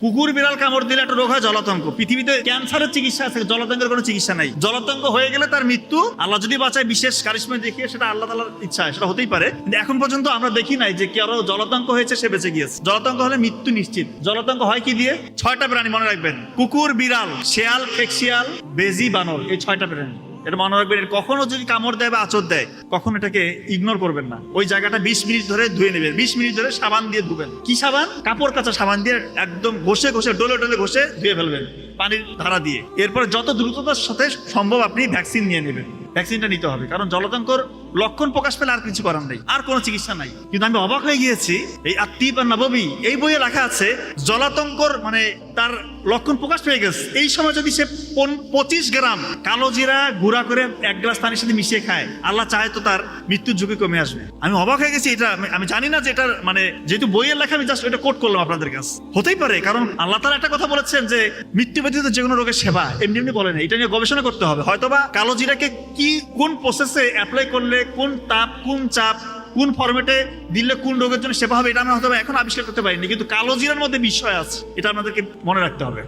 কুকুর বিড়াল কামড় দিলে একটা রোগ হয় জলাতঙ্ক। পৃথিবীতে ক্যান্সারের চিকিৎসা আছে, জলাতঙ্কের কোনো চিকিৎসা নাই। জলাতঙ্ক হয়ে গেলে তার মৃত্যু, আল্লাহ যদি বাঁচায় বিশেষ কারিশমা দেখিয়ে, সেটা আল্লাহ তাআলার ইচ্ছা, সেটা হতেই পারে। কিন্তু এখন পর্যন্ত আমরা দেখি নাই যে কারো জলাতঙ্ক হয়েছে সে বেঁচে গিয়েছে। জলাতঙ্ক হলে মৃত্যু নিশ্চিত। জলাতঙ্ক হয় কি দিয়ে? 6টা প্রাণী মনে রাখবেন: কুকুর, বিড়াল, শেয়াল, খেকশিয়াল, বেজি, বানর। এই 6টা প্রাণী এটা মনে রাখবেন। কখনো যদি কামড় দেয় বা আঁচড় দেয়, কখন এটাকে ইগনোর করবেন না। ওই জায়গাটা 20 মিনিট ধরে ধুয়ে নেবেন। 20 মিনিট ধরে সাবান দিয়ে ধুবেন। কি সাবান? কাপড় কাচা সাবান দিয়ে একদম ঘষে ঘষে ডলে ডলে ঘষে ধুয়ে ফেলবেন পানির ধারা দিয়ে। এরপর যত দ্রুততার সাথে সম্ভব আপনি ভ্যাকসিন নিয়ে নেবেন। ভ্যাকসিনটা নিতে হবে, কারণ জলাতঙ্কর লক্ষণ প্রকাশ পেলে আর কিছু করার নেই, আর কোনো চিকিৎসা নাই। কিন্তু আমি অবাক হয়ে গিয়েছি, এই আত্মীব আর নববী এই বইয়ে লেখা আছে জলাতঙ্কর মানে তার লক্ষণ প্রকাশ পেয়ে গেছে, এই সময় যদি সে 25 গ্রাম কালো জিরা গুঁড়া করে 1 গ্লাস পানির সাথে মিশিয়ে খায়, আল্লাহ চায় তো তার মৃত্যুর ঝুঁকি কমে আসবে। আমি অবাক হয়ে গেছি। এটা আমি জানি না যে এটা মানে যেহেতু বইয়ের লেখা, আমি জাস্ট এটা কোট করলাম আপনাদের কাছে। হতেই পারে, কারণ আল্লাহ তাআলা একটা কথা বলেছেন যে মৃত্যু ব্যতীত যে কোনো রোগের সেবা, এমনি এমনি বলেন। এটা নিয়ে গবেষণা করতে হবে। হয়তোবা কালো জিরাকে কি কোন প্রসেসে অ্যাপ্লাই করলে, কোন তাপ, কোন চাপ, কোন ফরম্যাটে দিলে কোন রোগের জন্য সেবা হবে, এটা আমরা হয়তো এখন আবিষ্কার করতে পারিনি। কিন্তু কালো জিরার মধ্যে বিষয় আছে, এটা আপনাদেরকে মনে রাখতে হবে।